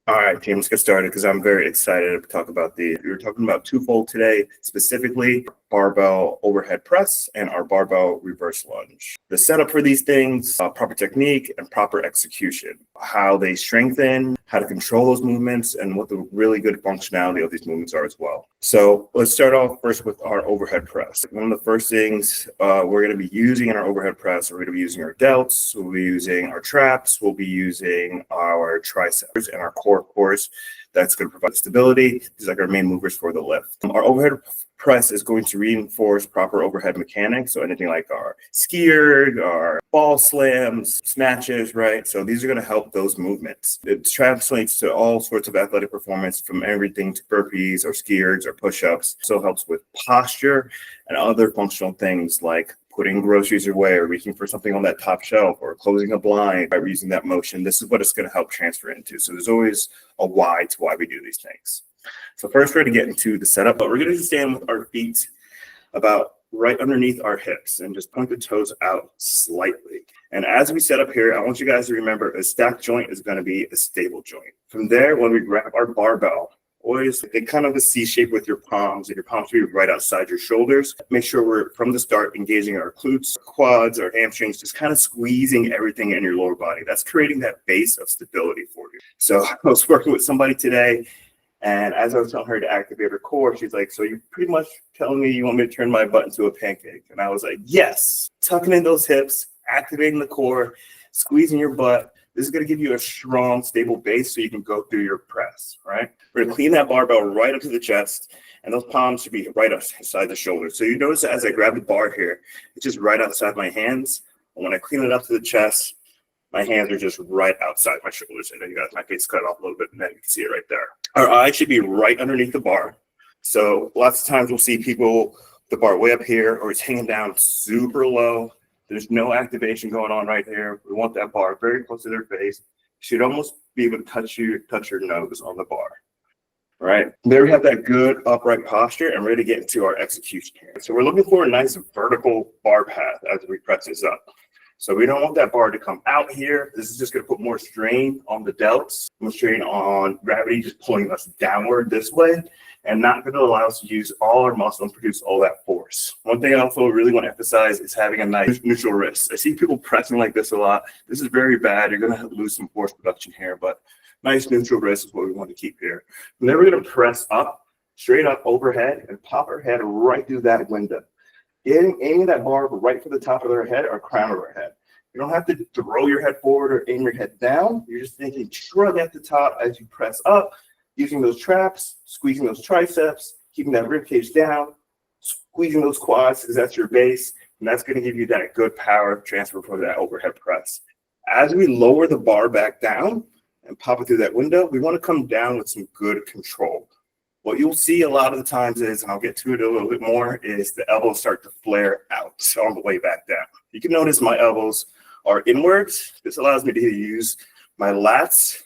All right, team, let's get started because I'm very excited to talk about these. We were talking about TwoFold today, specifically barbell overhead press and our barbell reverse lunge. The setup for these things, proper technique and proper execution, how they strengthen, how to control those movements, and what the really good functionality of these movements are as well. So let's start off first with our overhead press. One of the first things we're going to be using in our overhead press, we're going to be using our delts, we'll be using our traps, we'll be using our triceps and our core, of course. That's going to provide stability. These are like our main movers for the lift. Our overhead press is going to reinforce proper overhead mechanics. So anything like our skier, our ball slams, snatches, right? So these are going to help those movements. It translates to all sorts of athletic performance, from everything to burpees or skiers or push-ups. So it helps with posture and other functional things like putting groceries away or reaching for something on that top shelf or closing a blind by using that motion. This is what it's going to help transfer into. So there's always a why to why we do these things. So first we're going to get into the setup, but we're going to stand with our feet about right underneath our hips and just point the toes out slightly. And as we set up here, I want you guys to remember a stacked joint is going to be a stable joint. From there, when we grab our barbell, always get kind of a C shape with your palms, and your palms will be right outside your shoulders. Make sure we're, from the start, engaging our glutes, quads, our hamstrings, just kind of squeezing everything in your lower body. That's creating that base of stability for you. So I was working with somebody today, and as I was telling her to activate her core, she's like, so you're pretty much telling me you want me to turn my butt into a pancake? And I was like, yes, tucking in those hips, activating the core, squeezing your butt. This is going to give you a strong, stable base so you can go through your press, right? We're going to clean that barbell right up to the chest, and those palms should be right outside the shoulders. So you notice that as I grab the bar here, it's just right outside my hands. And when I clean it up to the chest, my hands are just right outside my shoulders. And then you got my face cut off a little bit, and then you can see it right there. Our eyes should be right underneath the bar. So lots of times we'll see people, the bar way up here, or it's hanging down super low. There's no activation going on right here. We want that bar very close to their face. You should almost be able to touch your nose on the bar. All right. There we have that good upright posture, and ready to get into our execution here. So we're looking for a nice vertical bar path as we press this up. So we don't want that bar to come out here. This is just going to put more strain on the delts, more strain on gravity, just pulling us downward this way, and not going to allow us to use all our muscle and produce all that force. One thing I also really want to emphasize is having a nice neutral wrist. I see people pressing like this a lot. This is very bad. You're going to lose some force production here, but nice neutral wrist is what we want to keep here. And then we're going to press up, straight up overhead, and pop our head right through that window. Aiming that bar right for the top of their head or crown of our head. You don't have to throw your head forward or aim your head down. You're just thinking shrug at the top as you press up, using those traps, squeezing those triceps, keeping that rib cage down, squeezing those quads because that's your base, and that's going to give you that good power transfer for that overhead press. As we lower the bar back down and pop it through that window, we want to come down with some good control. What you'll see a lot of the times is, and I'll get to it a little bit more, is the elbows start to flare out on the way back down. You can notice my elbows are inwards. This allows me to use my lats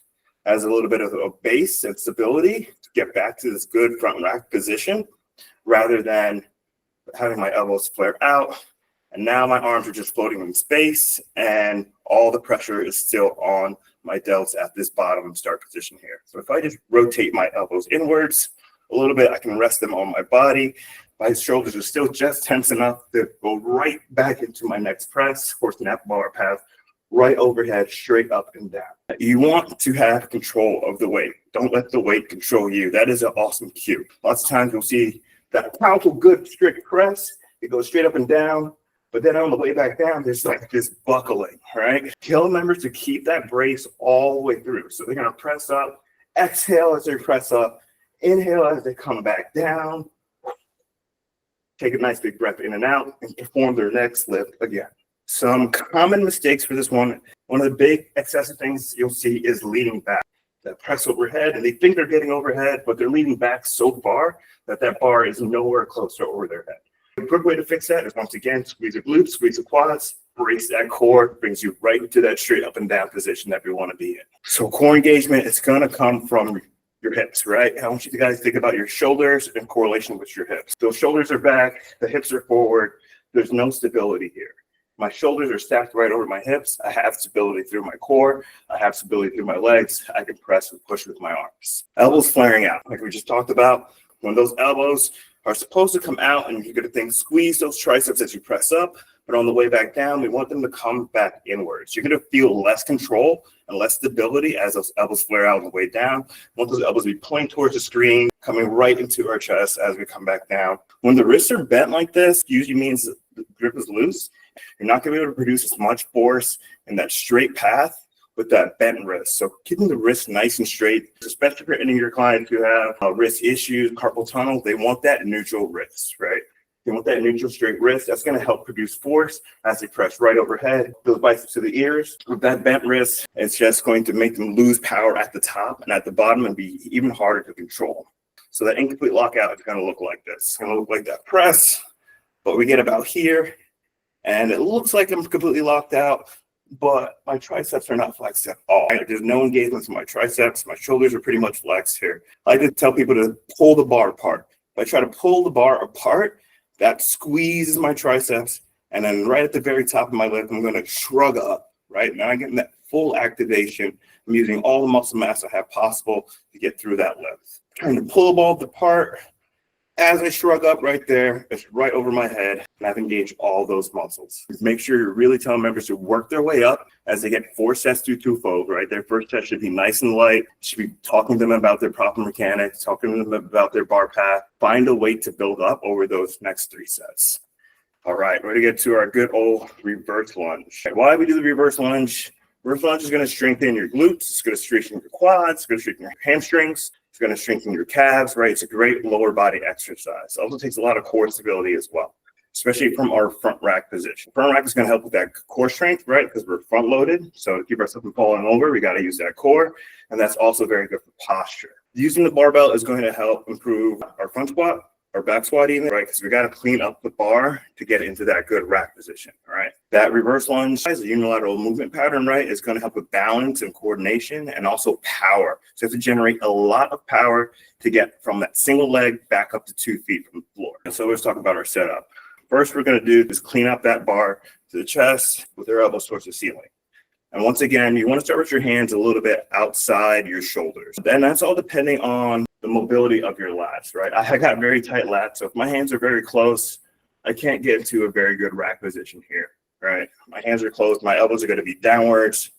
as a little bit of a base and stability to get back to this good front rack position rather than having my elbows flare out. And now my arms are just floating in space and all the pressure is still on my delts at this bottom start position here. So if I just rotate my elbows inwards a little bit, I can rest them on my body. My shoulders are still just tense enough to go right back into my next press, forcing that bar path right overhead, straight up and down. You want to have control of the weight. Don't let the weight control you. That is an awesome cue. Lots of times you'll see that powerful, good, strict press. It goes straight up and down, but then on the way back down, there's like this buckling, right? Tell members to keep that brace all the way through. So they're gonna press up, exhale as they press up, inhale as they come back down, take a nice big breath in and out, and perform their next lift again. Some common mistakes for this one of the big excessive things you'll see is leaning back. That press overhead, and they think they're getting overhead, but they're leaning back so far that that bar is nowhere close to over their head. A good way to fix that is, once again, squeeze the glutes, squeeze the quads, brace that core, brings you right into that straight up and down position that we want to be in. So core engagement is going to come from your hips, right? I want you guys to think about your shoulders in correlation with your hips. Those shoulders are back, the hips are forward. There's no stability here. My shoulders are stacked right over my hips. I have stability through my core. I have stability through my legs. I can press and push with my arms. Elbows flaring out, like we just talked about. When those elbows are supposed to come out, and you're going to think squeeze those triceps as you press up, but on the way back down, we want them to come back inwards. You're going to feel less control and less stability as those elbows flare out on the way down. We want those elbows to be pointing towards the screen, coming right into our chest as we come back down. When the wrists are bent like this, usually means the grip is loose. You're not going to be able to produce as much force in that straight path with that bent wrist. So keeping the wrist nice and straight, especially for any of your clients who have wrist issues, carpal tunnel, they want that neutral wrist, right? They want that neutral straight wrist. That's going to help produce force as they press right overhead, those biceps to the ears. With that bent wrist, it's just going to make them lose power at the top and at the bottom and be even harder to control. So that incomplete lockout is going to look like this. It's going to look like that press, but we get about here. And it looks like I'm completely locked out, but my triceps are not flexed at all. There's no engagement to my triceps. My shoulders are pretty much flexed here. I like to tell people to pull the bar apart. If I try to pull the bar apart, that squeezes my triceps. And then right at the very top of my leg, I'm going to shrug up, right? Now I'm getting that full activation. I'm using all the muscle mass I have possible to get through that lift. Trying to pull the ball apart. As I shrug up right there, it's right over my head, and I've engaged all those muscles. Make sure you're really telling members to work their way up as they get 4 sets through TwoFold, right? Their first set should be nice and light. Should be talking to them about their proper mechanics, talking to them about their bar path. Find a way to build up over those next 3 sets. All right, we're going to get to our good old reverse lunge. Why we do the reverse lunge? Reverse lunge is going to strengthen your glutes. It's going to strengthen your quads. It's going to strengthen your hamstrings. It's going to strengthen your calves, right? It's a great lower body exercise. It also takes a lot of core stability as well, especially from our front rack position. Front rack is going to help with that core strength, right? Because we're front loaded. So to keep ourselves from falling over, we got to use that core. And that's also very good for posture. Using the barbell is going to help improve our front squat, our back squat even, right? Because we got to clean up the bar to get into that good rack position, all right? That reverse lunge is a unilateral movement pattern, right? It's going to help with balance and coordination and also power. So you have to generate a lot of power to get from that single leg back up to 2 feet from the floor. And so let's talk about our setup. First, we're going to do is clean up that bar to the chest with our elbows towards the ceiling. And once again, you want to start with your hands a little bit outside your shoulders. And that's all depending on the mobility of your lats, right? I got very tight lats, so if my hands are very close, I can't get into a very good rack position here, right? My hands are closed, my elbows are going to be downwards.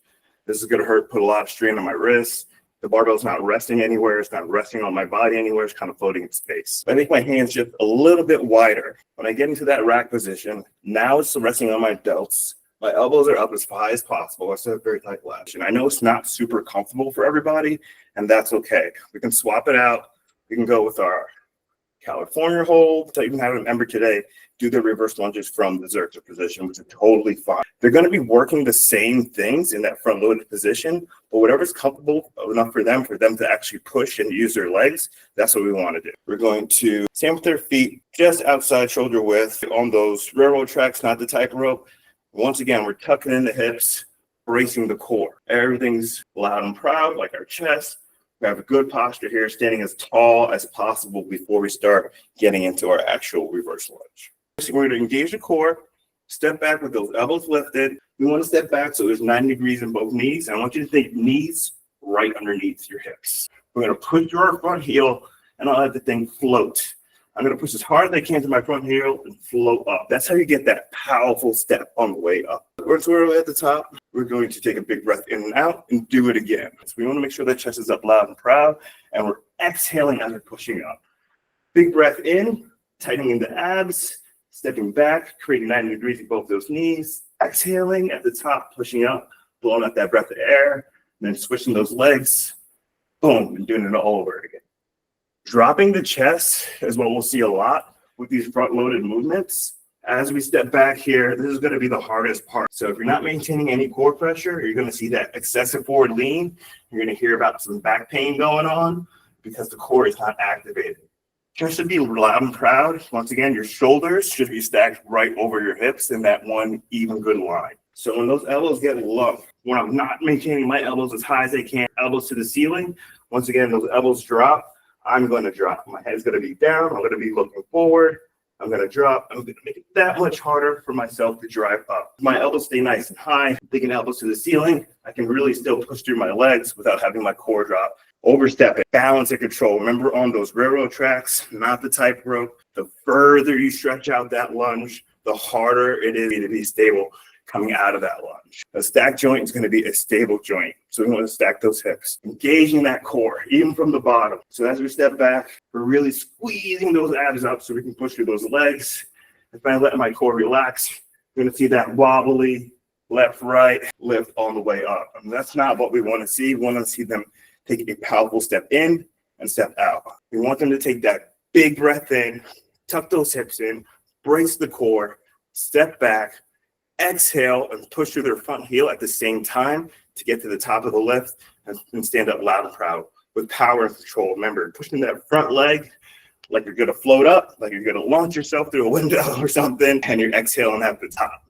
This is going to hurt, put a lot of strain on my wrists. The barbell's not resting anywhere. It's not resting on my body anywhere. It's kind of floating in space. I make my hands just a little bit wider. When I get into that rack position, now it's resting on my delts. My elbows are up as high as possible. I still have very tight lats. And I know it's not super comfortable for everybody, and that's okay. We can swap it out. We can go with our California hold. So you can have a member today do the reverse lunges from the Xerxes position, which is totally fine. They're going to be working the same things in that front loaded position, but whatever's comfortable enough for them to actually push and use their legs, that's what we want to do. We're going to stand with their feet just outside shoulder width on those railroad tracks, not the tightrope. Once again, we're tucking in the hips, bracing the core. Everything's loud and proud, like our chest. We have a good posture here, standing as tall as possible before we start getting into our actual reverse lunge. So we're going to engage the core, step back with those elbows lifted. We want to step back so there's 90 degrees in both knees. And I want you to think knees right underneath your hips. We're going to push your front heel and I'll let the thing float. I'm going to push as hard as I can to my front heel and float up. That's how you get that powerful step on the way up. Once we're at the top, we're going to take a big breath in and out and do it again. So we want to make sure that chest is up loud and proud, and we're exhaling as we're pushing up. Big breath in, tightening the abs, stepping back, creating 90 degrees in both those knees. Exhaling at the top, pushing up, blowing out that breath of air, and then switching those legs, boom, and doing it all over again. Dropping the chest is what we'll see a lot with these front-loaded movements. As we step back here, this is going to be the hardest part. So if you're not maintaining any core pressure, you're going to see that excessive forward lean. You're going to hear about some back pain going on because the core is not activated. Chest should be loud and proud. Once again, your shoulders should be stacked right over your hips in that one even good line. So when those elbows get low, when I'm not maintaining my elbows as high as I can, elbows to the ceiling, once again, those elbows drop. I'm going to drop. My head's going to be down. I'm going to be looking forward. I'm going to drop. I'm going to make it that much harder for myself to drive up. My elbows stay nice and high, digging elbows to the ceiling. I can really still push through my legs without having my core drop. Overstep it, balance and control. Remember, on those railroad tracks, not the tightrope, the further you stretch out that lunge, the harder it is to be stable coming out of that lunge. A stacked joint is going to be a stable joint. So we want to stack those hips, engaging that core, even from the bottom. So as we step back, we're really squeezing those abs up so we can push through those legs. If I let my core relax, you're going to see that wobbly left, right, lift all the way up. And that's not what we want to see. We want to see them take a powerful step in and step out. We want them to take that big breath in, tuck those hips in, brace the core, step back, exhale, and push through their front heel at the same time to get to the top of the lift and stand up loud and proud with power and control. Remember, pushing that front leg like you're going to float up, like you're going to launch yourself through a window or something, and you're exhaling at the top.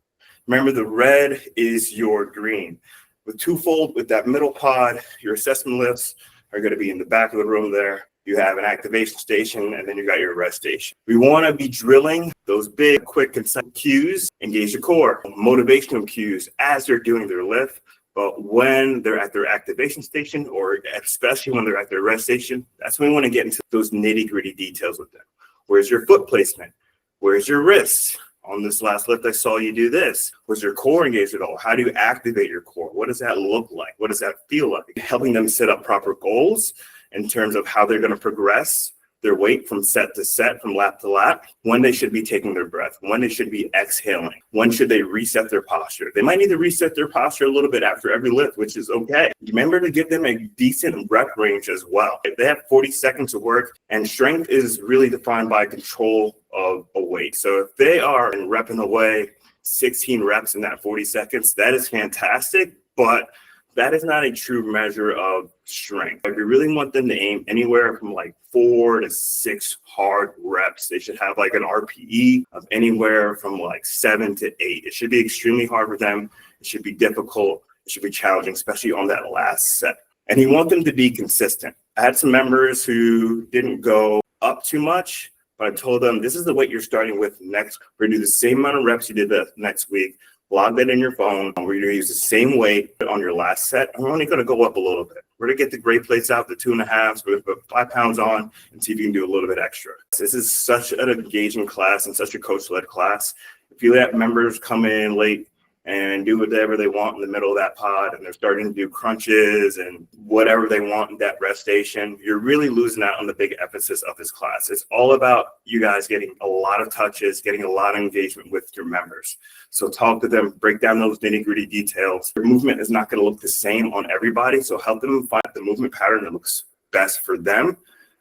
Remember, the red is your green. With TwoFold, with that middle pod, your assessment lifts are going to be in the back of the room there. You have an activation station, and then you got your rest station. We want to be drilling those big, quick, concise cues, engage the core, motivational cues as they're doing their lift. But when they're at their activation station, or especially when they're at their rest station, that's when we want to get into those nitty-gritty details with them. Where's your foot placement? Where's your wrist? On this last lift, I saw you do this. Was your core engaged at all? How do you activate your core? What does that look like? What does that feel like? Helping them set up proper goals in terms of how they're going to progress their weight from set to set, from lap to lap, when they should be taking their breath, when they should be exhaling, when should they reset their posture. They might need to reset their posture a little bit after every lift, which is okay. Remember to give them a decent rep range as well. If they have 40 seconds of work, and strength is really defined by control of a weight. So if they are repping away 16 reps in that 40 seconds, that is fantastic, but that is not a true measure of strength. If you really want them to aim anywhere from like 4 to 6 hard reps, they should have like an RPE of anywhere from like 7 to 8. It should be extremely hard for them. It should be difficult. It should be challenging, especially on that last set. And you want them to be consistent. I had some members who didn't go up too much, but I told them, this is the weight you're starting with next. We're going to do the same amount of reps you did the next week. Log that in your phone. We're going to use the same weight on your last set. And we're only going to go up a little bit. We're going to get the great plates out, the 2.5s. We're going to put 5 pounds on and see if you can do a little bit extra. This is such an engaging class and such a coach-led class. If you let members come in late and do whatever they want in the middle of that pod, and they're starting to do crunches and whatever they want in that rest station, you're really losing out on the big emphasis of this class. It's all about you guys getting a lot of touches, getting a lot of engagement with your members. So talk to them, break down those nitty-gritty details. Your movement is not going to look the same on everybody, so help them find the movement pattern that looks best for them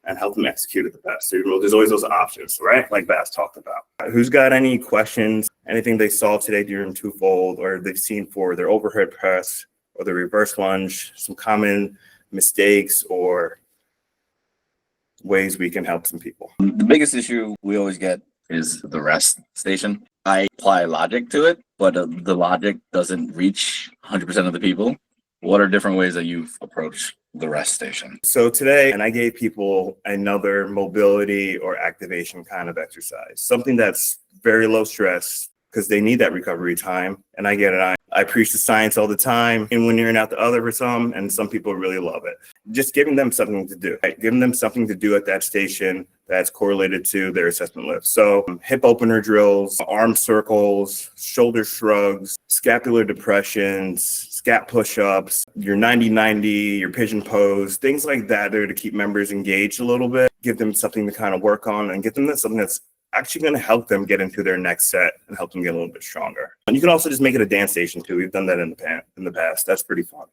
and help them execute it the best. So there's always those options, right? Like Bass talked about. Who's got any questions, anything they saw today during TwoFold, or they've seen for their overhead press or the reverse lunge, some common mistakes or ways we can help some people? The biggest issue we always get is the rest station. I apply logic to it, but the logic doesn't reach 100% of the people. What are different ways that you've approached the rest station? So today, and I gave people another mobility or activation kind of exercise, something that's very low stress because they need that recovery time. And I get it. I preach the science all the time, and when you're not the other for some, and some people really love it. Just giving them something to do, right? Giving them something to do at that station that's correlated to their assessment lift. So hip opener drills, arm circles, shoulder shrugs, scapular depressions, scap push-ups, your 90-90, your pigeon pose, things like that there to keep members engaged a little bit, give them something to kind of work on and get them something that's actually going to help them get into their next set and help them get a little bit stronger. And you can also just make it a dance station too. We've done that in the past. That's pretty fun.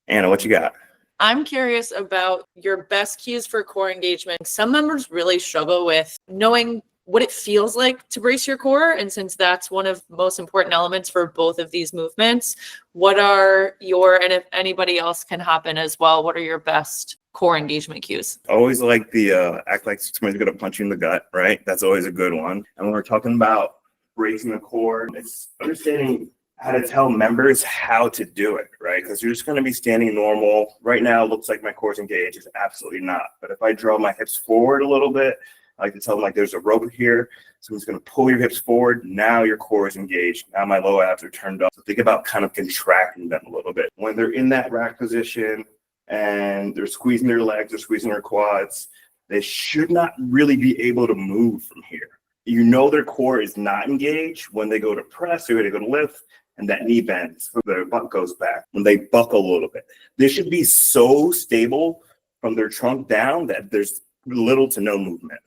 Anna, what you got? I'm curious about your best cues for core engagement. Some members really struggle with knowing what it feels like to brace your core. And since that's one of the most important elements for both of these movements, what are and if anybody else can hop in as well, what are your best core engagement cues? Always like the act like somebody's going to punch you in the gut, right? That's always a good one. And when we're talking about bracing the core, it's understanding how to tell members how to do it, right? Because you're just going to be standing normal. Right now, it looks like my core's engaged. It's absolutely not. But if I draw my hips forward a little bit, I like to tell them like there's a rope here. Someone's going to pull your hips forward. Now your core is engaged. Now my low abs are turned up. So think about kind of contracting them a little bit. When they're in that rack position and they're squeezing their legs or squeezing their quads, they should not really be able to move from here. You know their core is not engaged when they go to press or they go to lift, and that knee bends, so their butt goes back. When they buckle a little bit, they should be so stable from their trunk down that there's little to no movement.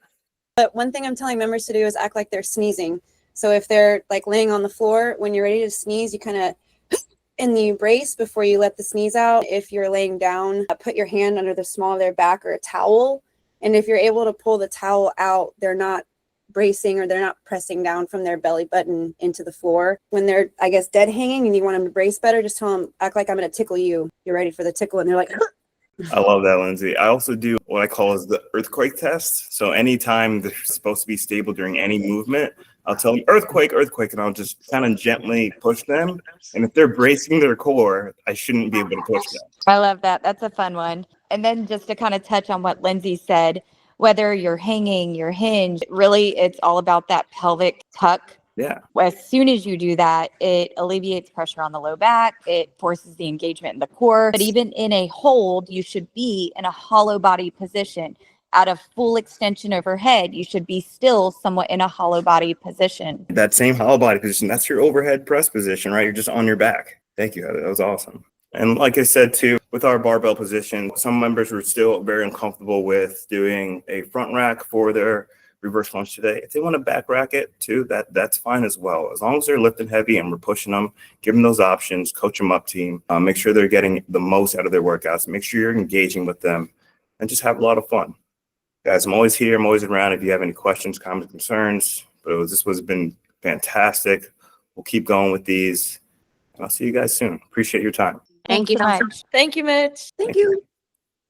But one thing I'm telling members to do is act like they're sneezing. So if they're like laying on the floor, when you're ready to sneeze, you kind of in the brace before you let the sneeze out. If you're laying down, put your hand under the small of their back or a towel. And if you're able to pull the towel out, they're not bracing or they're not pressing down from their belly button into the floor. When they're, I guess, dead hanging and you want them to brace better, just tell them, act like I'm going to tickle you. You're ready for the tickle. And they're like, I love that, Lindsay. I also do what I call is the earthquake test. So anytime they're supposed to be stable during any movement, I'll tell them earthquake, earthquake, and I'll just kind of gently push them. And if they're bracing their core, I shouldn't be able to push them. I love that. That's a fun one. And then just to kind of touch on what Lindsay said, whether you're hanging, you're hinged, really it's all about that pelvic tuck. Yeah. As soon as you do that, it alleviates pressure on the low back. It forces the engagement in the core. But even in a hold, you should be in a hollow body position. Out of full extension overhead, you should be still somewhat in a hollow body position. That same hollow body position, that's your overhead press position, right? You're just on your back. Thank you. That was awesome. And like I said, too, with our barbell position, some members were still very uncomfortable with doing a front rack for their reverse lunge today. If they want to back rack it too, that's fine as well. As long as they're lifting heavy and we're pushing them, give them those options, coach them up, team. Make sure they're getting the most out of their workouts. Make sure you're engaging with them and just have a lot of fun. Guys, I'm always here. I'm always around if you have any questions, comments, concerns. But this has been fantastic. We'll keep going with these. And I'll see you guys soon. Appreciate your time. Thank you so much. Thank you, Mitch. thank you.